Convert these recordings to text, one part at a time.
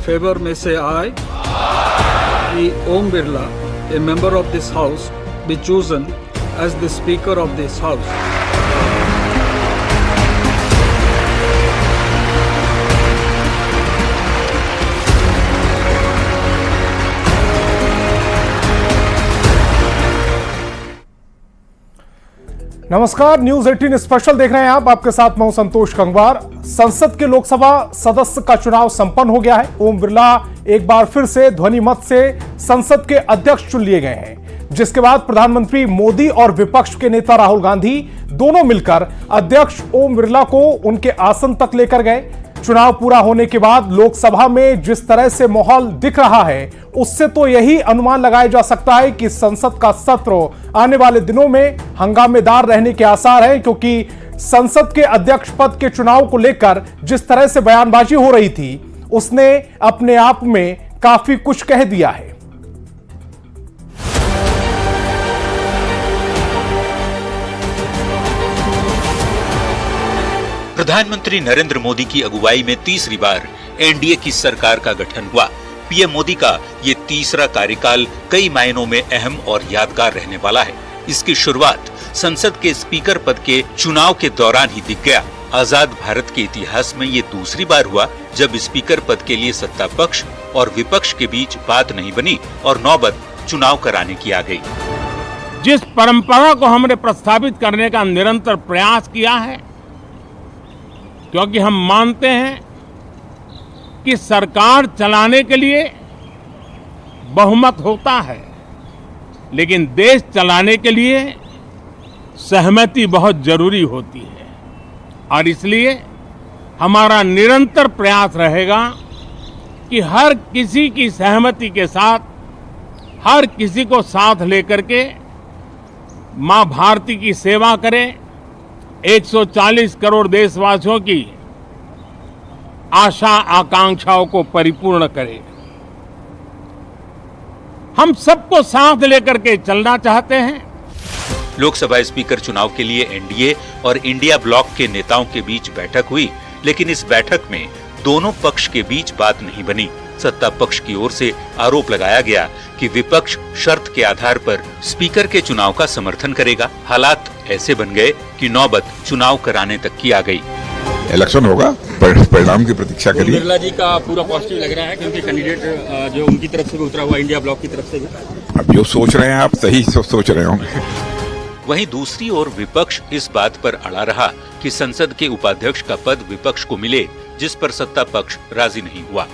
favor may say aye. I, Om Birla, a member of this House, be chosen as the Speaker of this House. नमस्कार, news 18 special देख रहे हैं आप। आपके साथ मैं हूं संतोष गंगवार। संसद के लोकसभा सदस्य का चुनाव संपन्न हो गया है। ओम बिरला एक बार फिर से ध्वनि मत से संसद के अध्यक्ष चुन लिए गए हैं, जिसके बाद प्रधानमंत्री मोदी और विपक्ष के नेता राहुल गांधी दोनों मिलकर अध्यक्ष ओम बिरला को उनके आसन तक लेकर गए। चुनाव पूरा होने के बाद लोकसभा में जिस तरह से माहौल दिख रहा है, उससे तो यही अनुमान लगाया जा सकता है कि संसद का सत्र आने वाले दिनों में हंगामेदार रहने के आसार हैं, क्योंकि संसद के अध्यक्ष पद के चुनाव को लेकर जिस तरह से बयानबाजी हो रही थी, उसने अपने आप में काफी कुछ कह दिया है। प्रधानमंत्री नरेंद्र मोदी की अगुवाई में तीसरी बार एनडीए की सरकार का गठन हुआ। पीएम मोदी का ये तीसरा कार्यकाल कई मायनों में अहम और यादगार रहने वाला है। इसकी शुरुआत संसद के स्पीकर पद के चुनाव के दौरान ही दिख गया। आजाद भारत के इतिहास में ये दूसरी बार हुआ जब स्पीकर पद के लिए सत्ता पक्ष और विपक्ष के बीच बात नहीं बनी और नौबत चुनाव कराने की आ गई। जिस परंपरा को हमने प्रस्तावित करने का निरंतर प्रयास किया है, क्योंकि हम मानते हैं कि सरकार चलाने के लिए बहुमत होता है, लेकिन देश चलाने के लिए सहमति बहुत जरूरी होती है। और इसलिए हमारा निरंतर प्रयास रहेगा कि हर किसी की सहमति के साथ, हर किसी को साथ लेकर के मां भारती की सेवा करें, 140 करोड़ देशवासियों की आशा आकांक्षाओं को परिपूर्ण करें। हम सबको साथ लेकर के चलना चाहते हैं। लोकसभा स्पीकर चुनाव के लिए एनडीए और इंडिया ब्लॉक के नेताओं के बीच बैठक हुई, लेकिन इस बैठक में दोनों पक्ष के बीच बात नहीं बनी। सत्ता पक्ष की ओर से आरोप लगाया गया कि विपक्ष शर्त के आधार पर स्पीकर के चुनाव का समर्थन करेगा। हालात ऐसे बन गए कि नौबत चुनाव कराने तक की आ गई। इलेक्शन होगा, परिणाम की प्रतीक्षा करिए। बिरला जी का पूरा पॉजिटिव लग रहा है, क्योंकि कैंडिडेट जो उनकी तरफ से भी उतरा हुआ, इंडिया ब्लॉक की तरफ से भी। अब जो सोच रहे हैं आप सही सोच रहे होंगे। वहीं दूसरी ओर विपक्ष इस बात पर अड़ा रहा कि संसद के उपाध्यक्ष का पद विपक्ष को मिले, जिस पर सत्ता पक्ष राजी नहीं हुआ।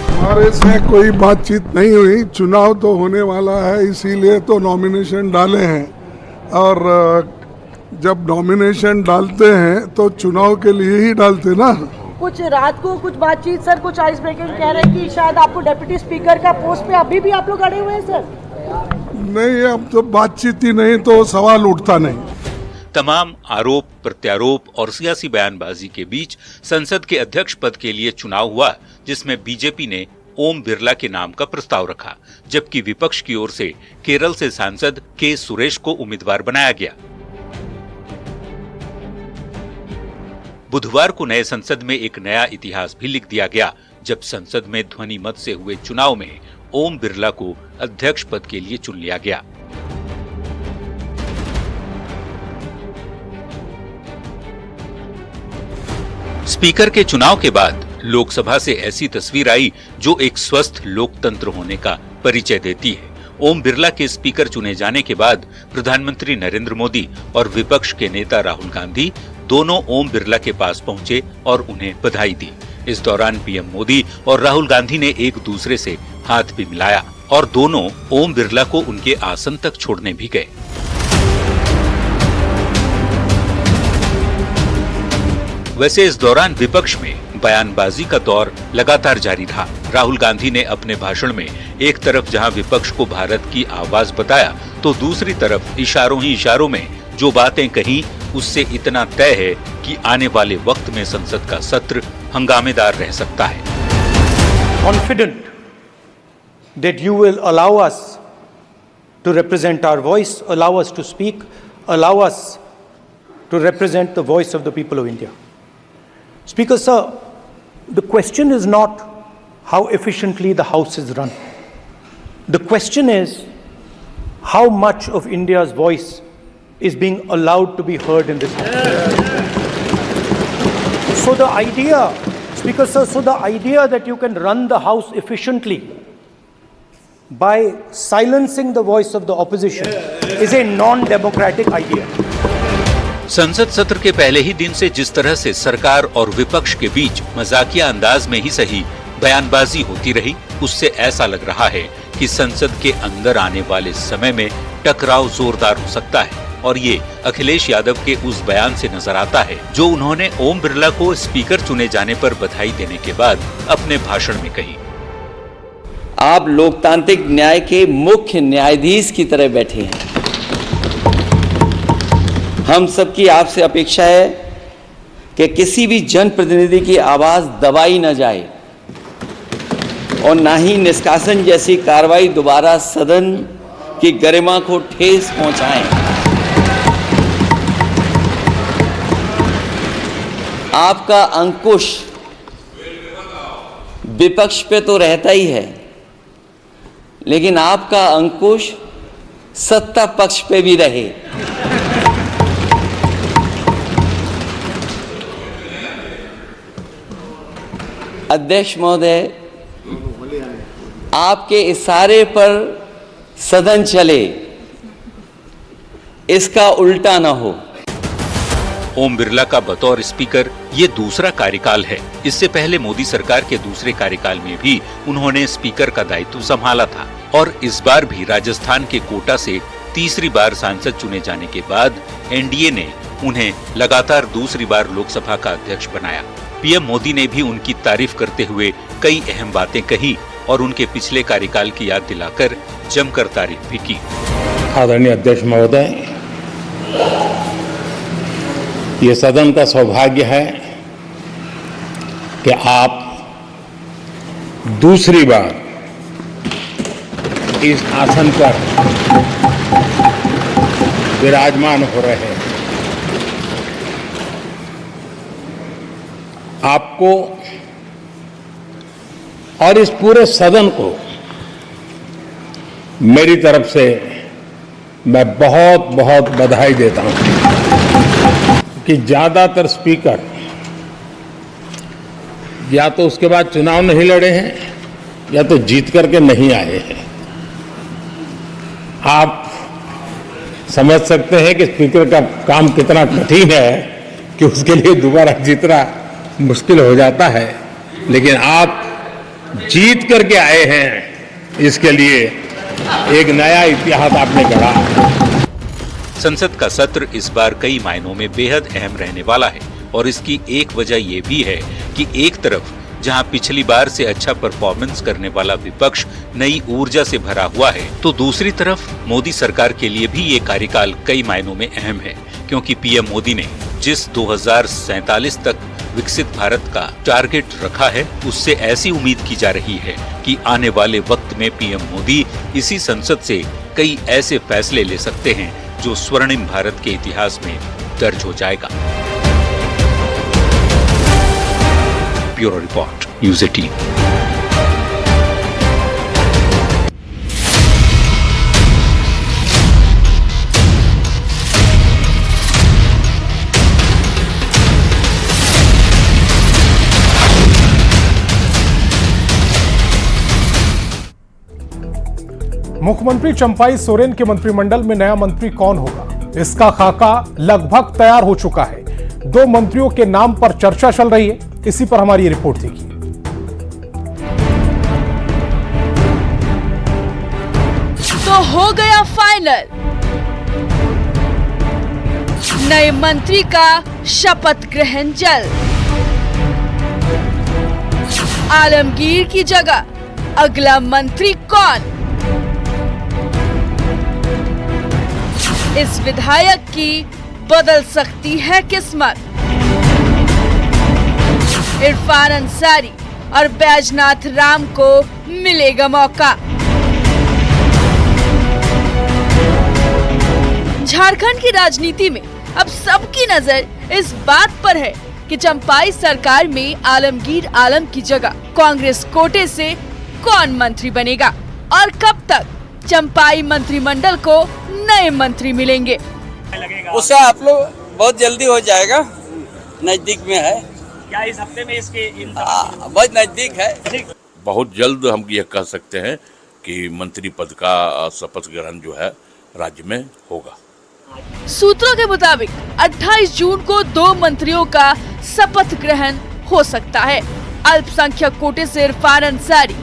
हमारे से कोई बातचीत नहीं हुई। चुनाव तो होने वाला है, इसीलिए तो नॉमिनेशन डाले हैं। और जब नॉमिनेशन डालते हैं तो चुनाव के लिए ही डालते ना। कुछ रात को कुछ बातचीत सर, कुछ आइस ब्रेकिंग कह रहे हैं कि शायद आपको डिप्टी स्पीकर का पोस्ट पे अभी भी आप लोग अड़े हुए हैं सर। नहीं, अब तो बातचीत ही नहीं तो सवाल उठता नहीं। तमाम आरोप प्रत्यारोप और सियासी बयानबाजी के बीच संसद के अध्यक्ष पद के लिए चुनाव हुआ, जिसमें बीजेपी ने ओम बिरला के नाम का प्रस्ताव रखा, जबकि विपक्ष की ओर से केरल से सांसद के सुरेश को उम्मीदवार बनाया गया। बुधवार को नए संसद में एक नया इतिहास भी लिख दिया गया, जब संसद में ध्वनि मत से हुए चुनाव में ओम बिरला को अध्यक्ष पद के लिए चुन लिया गया। स्पीकर के चुनाव के बाद लोकसभा से ऐसी तस्वीर आई जो एक स्वस्थ लोकतंत्र होने का परिचय देती है। ओम बिरला के स्पीकर चुने जाने के बाद प्रधानमंत्री नरेंद्र मोदी और विपक्ष के नेता राहुल गांधी दोनों ओम बिरला के पास पहुंचे और उन्हें बधाई दी। इस दौरान पीएम मोदी और राहुल गांधी ने एक दूसरे से हाथ भी मिलाया और दोनों ओम बिरला को उनके आसन तक छोड़ने भी गए। वैसे इस दौरान विपक्ष में बयानबाजी का दौर लगातार जारी रहा। राहुल गांधी ने अपने भाषण में एक तरफ जहां विपक्ष को भारत की आवाज बताया, तो दूसरी तरफ इशारों ही इशारों में जो बातें कही, उससे इतना तय है कि आने वाले वक्त में संसद का सत्र हंगामेदार रह सकता है। Confident that you will allow us to represent our voice, allow us to speak, allow us to represent the voice of the people of India. Speaker sir, the question is not how efficiently the House is run. The question is, how much of India's voice is being allowed to be heard in this House? So the idea, Speaker Sir, so the idea that you can run the House efficiently by silencing the voice of the opposition is a non-democratic idea. संसद सत्र के पहले ही दिन से जिस तरह से सरकार और विपक्ष के बीच मजाकिया अंदाज में ही सही बयानबाजी होती रही, उससे ऐसा लग रहा है कि संसद के अंदर आने वाले समय में टकराव जोरदार हो सकता है। और ये अखिलेश यादव के उस बयान से नजर आता है जो उन्होंने ओम बिरला को स्पीकर चुने जाने पर बधाई देने के बाद अपने भाषण में कही। आप लोकतांत्रिक न्याय के मुख्य न्यायाधीश की तरह बैठे हैं। हम सबकी आपसे अपेक्षा है कि किसी भी जनप्रतिनिधि की आवाज दबाई न जाए और ना ही निष्कासन जैसी कार्रवाई दोबारा सदन की गरिमा को ठेस पहुंचाएं। आपका अंकुश विपक्ष पे तो रहता ही है, लेकिन आपका अंकुश सत्ता पक्ष पे भी रहे। अध्यक्ष महोदय, आपके इशारे पर सदन चले, इसका उल्टा न हो। ओम बिरला का बतौर स्पीकर ये दूसरा कार्यकाल है। इससे पहले मोदी सरकार के दूसरे कार्यकाल में भी उन्होंने स्पीकर का दायित्व संभाला था और इस बार भी राजस्थान के कोटा से तीसरी बार सांसद चुने जाने के बाद एनडीए ने उन्हें लगातार दूसरी बार लोकसभा का अध्यक्ष बनाया। पीएम मोदी ने भी उनकी तारीफ करते हुए कई अहम बातें कही और उनके पिछले कार्यकाल की याद दिलाकर जमकर तारीफ भी की। आदरणीय अध्यक्ष महोदय, ये सदन का सौभाग्य है कि आप दूसरी बार इस आसन पर विराजमान हो रहे हैं। आपको और इस पूरे सदन को मेरी तरफ से मैं बहुत बहुत बधाई देता हूं कि ज्यादातर स्पीकर या तो उसके बाद चुनाव नहीं लड़े हैं या तो जीत करके नहीं आए हैं। आप समझ सकते हैं कि स्पीकर का काम कितना कठिन है कि उसके लिए दोबारा जीतना मुश्किल हो जाता है, लेकिन आप जीत करके आए हैं, इसके लिए एक नया इतिहास आपने गढ़ा। संसद का सत्र इस बार कई मायनों में बेहद अहम रहने वाला है और इसकी एक वजह ये भी है कि एक तरफ जहां पिछली बार से अच्छा परफॉर्मेंस करने वाला विपक्ष नई ऊर्जा से भरा हुआ है, तो दूसरी तरफ मोदी सरकार के लिए भी ये कार्यकाल कई मायनों में अहम है, क्योंकि पीएम मोदी ने जिस 2047 तक विकसित भारत का टारगेट रखा है, उससे ऐसी उम्मीद की जा रही है कि आने वाले वक्त में पीएम मोदी इसी संसद से कई ऐसे फैसले ले सकते हैं जो स्वर्णिम भारत के इतिहास में दर्ज हो जाएगा। Bureau report, news 18। मुख्यमंत्री चंपाई सोरेन के मंत्रिमंडल में नया मंत्री कौन होगा, इसका खाका लगभग तैयार हो चुका है। 2 मंत्रियों के नाम पर चर्चा चल रही है, इसी पर हमारी रिपोर्ट देखिए। तो हो गया फाइनल, नए मंत्री का शपथ ग्रहण जल्द। आलमगीर की जगह अगला मंत्री कौन? इस विधायक की बदल सकती है किस्मत। इरफान अंसारी और बैजनाथ राम को मिलेगा मौका। झारखंड की राजनीति में अब सबकी नजर इस बात पर है कि चंपाई सरकार में आलमगीर आलम की जगह कांग्रेस कोटे से कौन मंत्री बनेगा और कब तक चंपाई मंत्रिमंडल को नए मंत्री मिलेंगे। उससे आप लोग बहुत जल्दी हो जाएगा, नजदीक में है। क्या इस हफ्ते में इसके बहुत नजदीक है। बहुत जल्द हम ये कह सकते हैं कि मंत्री पद का शपथ ग्रहण जो है राज्य में होगा। सूत्रों के मुताबिक 28 जून को 2 मंत्रियों का शपथ ग्रहण हो सकता है। अल्पसंख्यक कोटे से इरफान अंसारी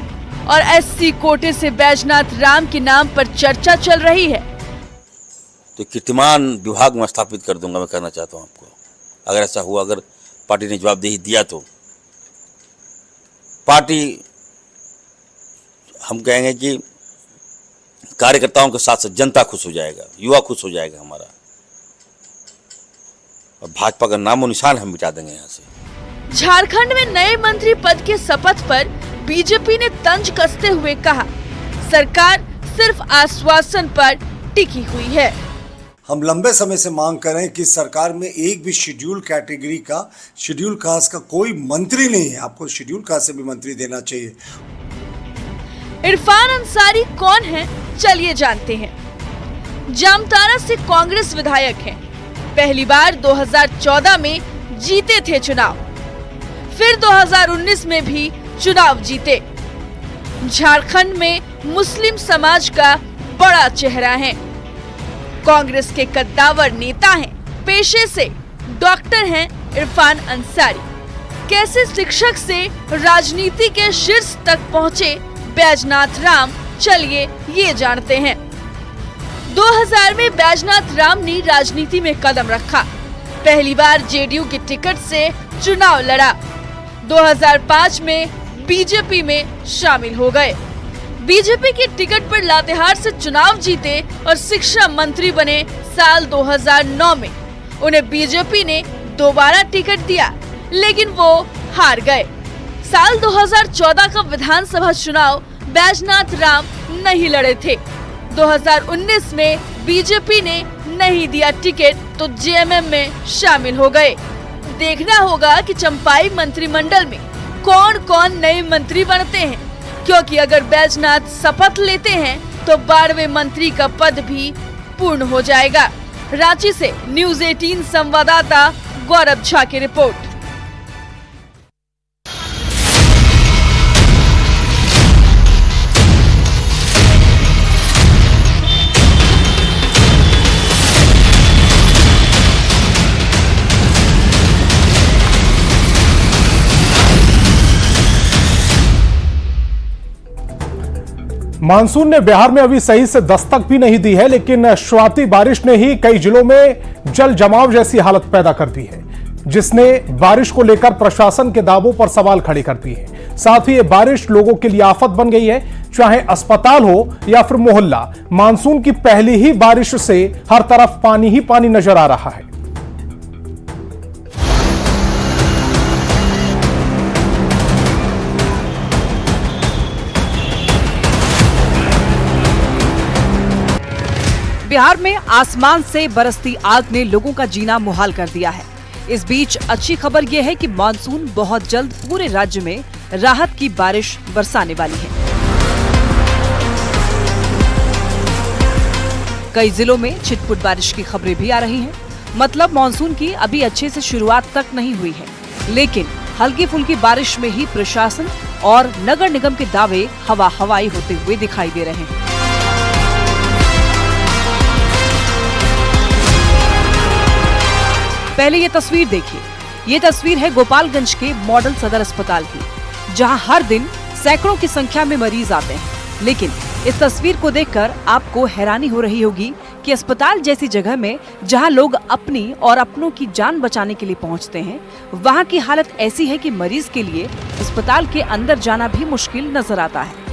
और एससी कोटे से बैजनाथ राम के नाम पर चर्चा चल रही है। तो कीर्तिमान विभाग में स्थापित कर दूंगा, मैं कहना चाहता हूँ आपको। अगर ऐसा हुआ, अगर पार्टी ने जवाबदेही दिया तो पार्टी, हम कहेंगे कि कार्यकर्ताओं के साथ साथ जनता खुश हो जाएगा, युवा खुश हो जाएगा हमारा, और भाजपा का नामो निशान हम मिटा देंगे यहाँ से। झारखंड में नए मंत्री पद के शपथ पर बीजेपी ने तंज कसते हुए कहा, सरकार सिर्फ आश्वासन पर टिकी हुई है। हम लंबे समय से मांग कर रहे हैं कि सरकार में एक भी शेड्यूल कैटेगरी का, शेड्यूल कास्ट का कोई मंत्री नहीं है। आपको शेड्यूल कास्ट से भी मंत्री देना चाहिए। इरफान अंसारी कौन है, चलिए जानते हैं। जामताड़ा से कांग्रेस विधायक हैं। पहली बार 2014 में जीते थे चुनाव, फिर 2019 में भी चुनाव जीते। झारखंड में मुस्लिम समाज का बड़ा चेहरा है। कांग्रेस के कद्दावर नेता हैं। पेशे से डॉक्टर हैं इरफान अंसारी। कैसे शिक्षक से राजनीति के शीर्ष तक पहुंचे बैजनाथ राम, चलिए ये जानते हैं। 2000 में बैजनाथ राम ने राजनीति में कदम रखा। पहली बार जेडीयू की टिकट से चुनाव लड़ा। 2005 में बीजेपी में शामिल हो गए। बीजेपी की टिकट पर लातेहार से चुनाव जीते और शिक्षा मंत्री बने साल 2009 में। उन्हें बीजेपी ने दोबारा टिकट दिया, लेकिन वो हार गए। साल 2014 का विधानसभा चुनाव बैजनाथ राम नहीं लड़े थे। 2019 में बीजेपी ने नहीं दिया टिकट तो जेएमएम में शामिल हो गए। देखना होगा कि चंपाई मंत्रिमंडल में कौन कौन नए मंत्री बनते हैं, क्योंकि अगर बैजनाथ शपथ लेते हैं तो 12वें मंत्री का पद भी पूर्ण हो जाएगा। रांची से न्यूज़ 18 संवाददाता गौरव झा की रिपोर्ट। मानसून ने बिहार में अभी सही से दस्तक भी नहीं दी है, लेकिन शुरुआती बारिश ने ही कई जिलों में जल जमाव जैसी हालत पैदा कर दी है, जिसने बारिश को लेकर प्रशासन के दावों पर सवाल खड़े कर दिए हैं। साथ ही ये बारिश लोगों के लिए आफत बन गई है, चाहे अस्पताल हो या फिर मोहल्ला। मानसून की पहली ही बारिश से हर तरफ पानी ही पानी नजर आ रहा है। बिहार में आसमान से बरसती आग ने लोगों का जीना मुहाल कर दिया है। इस बीच अच्छी खबर यह है कि मानसून बहुत जल्द पूरे राज्य में राहत की बारिश बरसाने वाली है। कई जिलों में छिटपुट बारिश की खबरें भी आ रही हैं। मतलब मानसून की अभी अच्छे से शुरुआत तक नहीं हुई है, लेकिन हल्की फुल्की बारिश में ही प्रशासन और नगर निगम के दावे हवा हवाई होते हुए दिखाई दे रहे हैं। पहले ये तस्वीर देखिए। ये तस्वीर है गोपालगंज के मॉडल सदर अस्पताल की, जहां हर दिन सैकड़ों की संख्या में मरीज आते हैं। लेकिन इस तस्वीर को देखकर आपको हैरानी हो रही होगी कि अस्पताल जैसी जगह में जहां लोग अपनी और अपनों की जान बचाने के लिए पहुंचते हैं, वहां की हालत ऐसी है कि मरीज के लिए अस्पताल के अंदर जाना भी मुश्किल नजर आता है।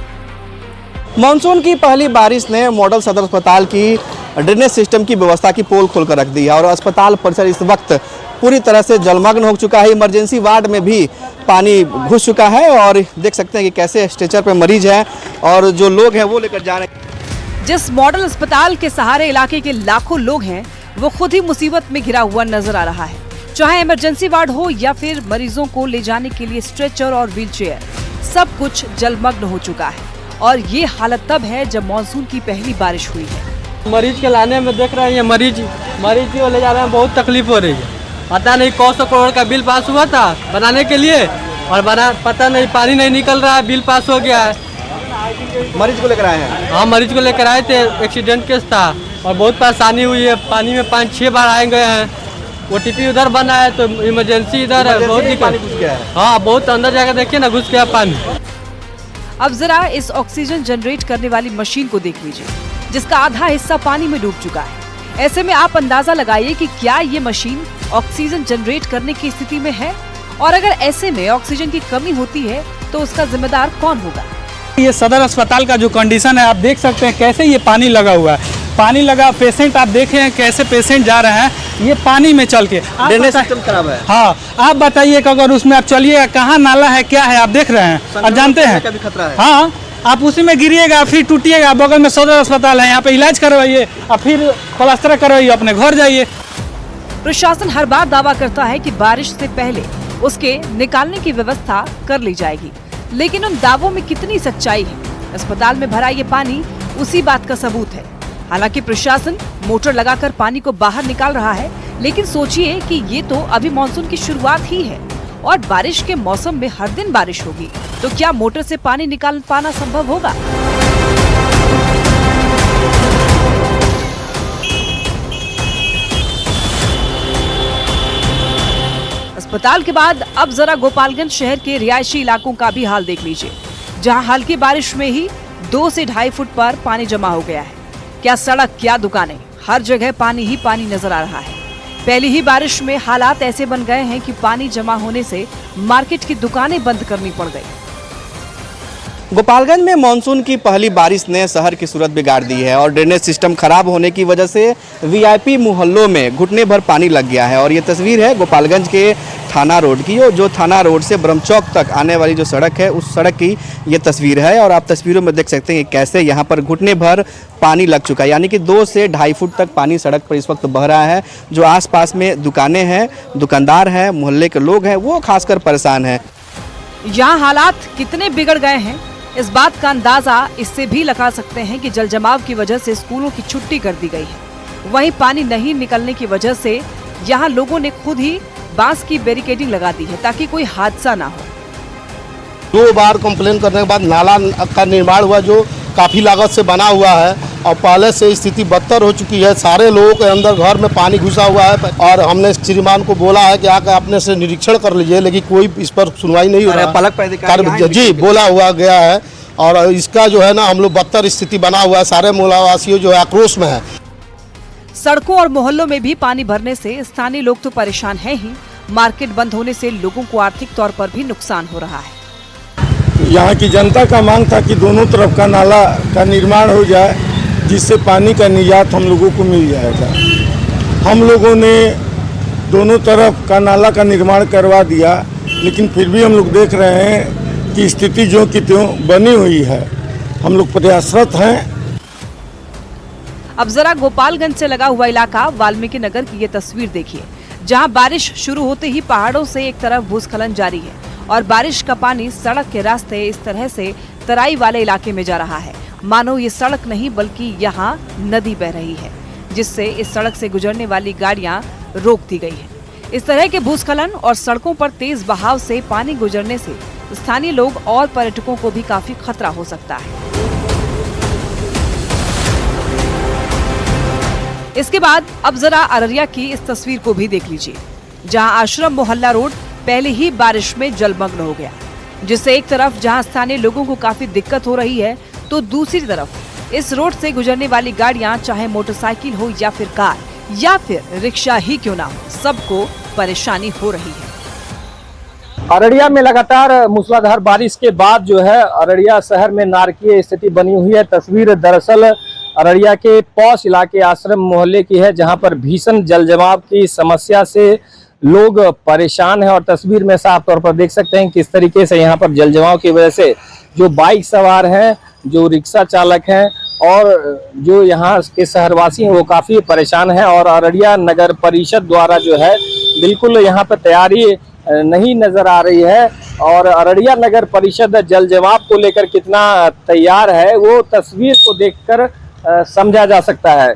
मानसून की पहली बारिश ने मॉडल सदर अस्पताल की ड्रेनेज सिस्टम की व्यवस्था की पोल खोलकर रख दी है और अस्पताल परिसर इस वक्त पूरी तरह से जलमग्न हो चुका है। इमरजेंसी वार्ड में भी पानी घुस चुका है और देख सकते हैं कि कैसे स्ट्रेचर पे मरीज हैं और जो लोग हैं वो लेकर जा रहे हैं। जिस मॉडल अस्पताल के सहारे इलाके के लाखों लोग हैं, वो खुद ही मुसीबत में घिरा हुआ नजर आ रहा है। चाहे इमरजेंसी वार्ड हो या फिर मरीजों को ले जाने के लिए स्ट्रेचर और व्हीलचेयर, सब कुछ जलमग्न हो चुका है। और ये हालत तब है जब मानसून की पहली बारिश हुई है। मरीज के लाने में देख रहे हैं, मरीज को ले जाने में बहुत तकलीफ हो रही है। पता नहीं कौन सौ करोड़ का बिल पास हुआ था बनाने के लिए, और पता नहीं पानी नहीं निकल रहा है, बिल पास हो गया है। मरीज को लेकर आए हैं? हाँ, मरीज को लेकर आए थे, एक्सीडेंट केस था और बहुत परेशानी हुई है। पानी में 5-6 बार आए गए हैं। OTP उधर बना है तो इमरजेंसी इधर है, बहुत पानी घुस गया है। हाँ, बहुत अंदर जाकर देखिए ना, घुस गया पानी। अब जरा इस ऑक्सीजन जनरेट करने वाली मशीन को देख लीजिए, जिसका आधा हिस्सा पानी में डूब चुका है। ऐसे में आप अंदाजा लगाइए कि क्या ये मशीन ऑक्सीजन जनरेट करने की स्थिति में है, और अगर ऐसे में ऑक्सीजन की कमी होती है तो उसका जिम्मेदार कौन होगा। ये सदर अस्पताल का जो कंडीशन है आप देख सकते हैं, कैसे ये पानी लगा हुआ है। पानी लगा, पेशेंट आप देखे हैं कैसे पेशेंट जा रहे हैं ये पानी में चल के। ड्रेनेज सिस्टम खराब है। हाँ, आप बताइए कि अगर उसमें आप चलिएगा, कहाँ नाला है क्या है आप देख रहे हैं और जानते हैं। खतरा है। हाँ, आप उसी में गिरिएगा, फिर टूटिएगा। बगल में सदर अस्पताल है, यहाँ पे इलाज करवाइए और फिर प्लास्टर करवाइए, अपने घर जाइए। प्रशासन हर बार दावा करता है कि बारिश से पहले उसके निकालने की व्यवस्था कर ली जाएगी, लेकिन उन दावों में कितनी सच्चाई है, अस्पताल में भरा ये पानी उसी बात का सबूत है। हालांकि प्रशासन मोटर लगाकर पानी को बाहर निकाल रहा है, लेकिन सोचिए कि ये तो अभी मानसून की शुरुआत ही है और बारिश के मौसम में हर दिन बारिश होगी, तो क्या मोटर से पानी निकाल पाना संभव होगा। अस्पताल के बाद अब जरा गोपालगंज शहर के रिहायशी इलाकों का भी हाल देख लीजिए, जहां हल्की बारिश में ही 2 से 2.5 फुट पर पानी जमा हो गया है। क्या सड़क, क्या दुकानें, हर जगह पानी ही पानी नजर आ रहा है। पहली ही बारिश में हालात ऐसे बन गए हैं कि पानी जमा होने से मार्केट की दुकानें बंद करनी पड़ गई। गोपालगंज में मानसून की पहली बारिश ने शहर की सूरत बिगाड़ दी है और ड्रेनेज सिस्टम खराब होने की वजह से VIP मोहल्लों में घुटने भर पानी लग गया है। और ये तस्वीर है गोपालगंज के थाना रोड की, जो थाना रोड से ब्रह्मचौक तक आने वाली जो सड़क है उस सड़क की ये तस्वीर है। और आप तस्वीरों में देख सकते हैं कि कैसे यहाँ पर घुटने भर पानी लग चुका है, यानी कि 2 से 2.5 फुट तक पानी सड़क पर इस वक्त बह रहा है। जो आसपास में दुकानें हैं, दुकानदार हैं, मोहल्ले के लोग हैं, वो खासकर परेशान हैं। यहाँ हालात कितने बिगड़ गए हैं, इस बात का अंदाजा इससे भी लगा सकते हैं कि जल जमाव की वजह से स्कूलों की छुट्टी कर दी गई है। वहीं पानी नहीं निकलने की वजह से यहाँ लोगों ने खुद ही बांस की बैरिकेडिंग लगा दी है ताकि कोई हादसा ना हो। 2 बार कंप्लेन करने के बाद नाला का निर्माण हुआ जो काफ़ी लागत से बना हुआ है और पहले से स्थिति बदतर हो चुकी है। सारे लोगों के अंदर घर में पानी घुसा हुआ है और हमने श्रीमान को बोला है कि आकर अपने से निरीक्षण कर लीजिए, लेकिन कोई इस पर सुनवाई नहीं हो रहा है। जी, बोला हुआ गया है और इसका जो है ना हम लोग बदतर स्थिति बना हुआ है। सारे मोहल्लावासियों जो है आक्रोश में है। सड़कों और मोहल्लों में भी पानी भरने से स्थानीय लोग तो परेशान हैं ही, मार्केट बंद होने से लोगों को आर्थिक तौर पर भी नुकसान हो रहा है। यहाँ की जनता का मांग था कि दोनों तरफ का नाला का निर्माण हो जाए, जिससे पानी का निर्यात हम लोगों को मिल जाएगा। हम लोगों ने दोनों तरफ का नाला का निर्माण करवा दिया, लेकिन फिर भी हम लोग देख रहे हैं कि स्थिति जो की त्यों बनी हुई है। हम लोग प्रयासरत हैं। अब जरा गोपालगंज से लगा हुआ इलाका वाल्मीकि नगर की ये तस्वीर देखिए, जहां बारिश शुरू होते ही पहाड़ों से एक तरफ भूस्खलन जारी है और बारिश का पानी सड़क के रास्ते इस तरह से तराई वाले इलाके में जा रहा है, मानो ये सड़क नहीं बल्कि यहाँ नदी बह रही है, जिससे इस सड़क से गुजरने वाली गाड़ियाँ रोक दी गई है। इस तरह के भूस्खलन और सड़कों पर तेज बहाव से पानी गुजरने से स्थानीय लोग और पर्यटकों को भी काफी खतरा हो सकता है। इसके बाद अब जरा अररिया की इस तस्वीर को भी देख लीजिए, जहां आश्रम मोहल्ला रोड पहले ही बारिश में जलमग्न हो गया, जिससे एक तरफ जहां स्थानीय लोगों को काफी दिक्कत हो रही है, तो दूसरी तरफ इस रोड से गुजरने वाली गाड़ियां, चाहे मोटरसाइकिल हो या फिर कार या फिर रिक्शा ही क्यों ना हो, सबको परेशानी हो रही है। अररिया में लगातार मूसलाधार बारिश के बाद जो है अररिया शहर में नारकीय स्थिति बनी हुई है। तस्वीर दरअसल अररिया के पौष इलाके आश्रम मोहल्ले की है, जहां पर भीषण जलजमाव की समस्या से लोग परेशान हैं और तस्वीर में साफ तौर पर देख सकते हैं किस तरीके से यहां पर जलजमाव की वजह से जो बाइक सवार हैं, जो रिक्शा चालक हैं और जो यहाँ के शहरवासी हैं वो काफ़ी परेशान हैं। और अररिया नगर परिषद द्वारा जो है बिल्कुल यहाँ पर तैयारी नहीं नजर आ रही है और अररिया नगर परिषद जल जमाव को लेकर कितना तैयार है वो तस्वीर को देखकर समझा जा सकता है।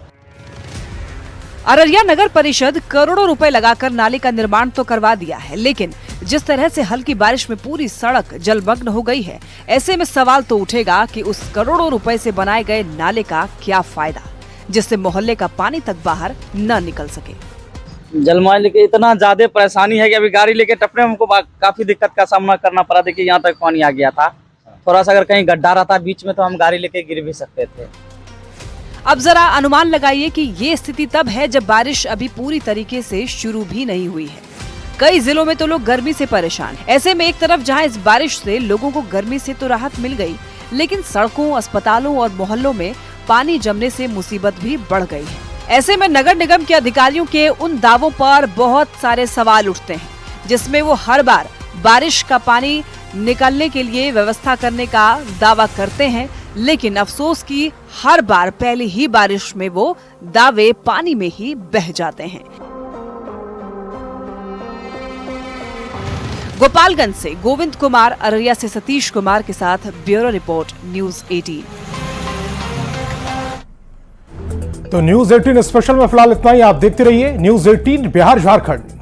अररिया नगर परिषद करोड़ों रुपए लगाकर नाले का निर्माण तो करवा दिया है, लेकिन जिस तरह से हल्की बारिश में पूरी सड़क जलमग्न हो गई है, ऐसे में सवाल तो उठेगा कि उस करोड़ों रुपए से बनाए गए नाले का क्या फायदा, जिससे मोहल्ले का पानी तक बाहर न निकल सके। जलमग्न के इतना ज्यादा परेशानी है कि अभी गाड़ी लेके टपने में हमको काफी दिक्कत का सामना करना पड़ा। देखिए यहाँ तक पानी आ गया था, थोड़ा सा अगर कहीं गड्ढा रहता बीच में तो हम गाड़ी लेके गिर भी सकते थे। अब जरा अनुमान लगाइए कि ये स्थिति तब है जब बारिश अभी पूरी तरीके से शुरू भी नहीं हुई है। कई जिलों में तो लोग गर्मी से परेशान हैं। ऐसे में एक तरफ जहां इस बारिश से लोगों को गर्मी से तो राहत मिल गई, लेकिन सड़कों, अस्पतालों और मोहल्लों में पानी जमने से मुसीबत भी बढ़ गई है। ऐसे में नगर निगम के अधिकारियों के उन दावों पर बहुत सारे सवाल उठते हैं, जिसमें वो हर बार बारिश का पानी निकलने के लिए व्यवस्था करने का दावा करते हैं, लेकिन अफसोस कि हर बार पहली ही बारिश में वो दावे पानी में ही बह जाते हैं। गोपालगंज से गोविंद कुमार, अररिया से सतीश कुमार के साथ ब्यूरो रिपोर्ट, न्यूज़ 18। तो न्यूज़ 18 स्पेशल में फिलहाल इतना ही। आप देखते रहिए न्यूज़ 18 बिहार झारखंड।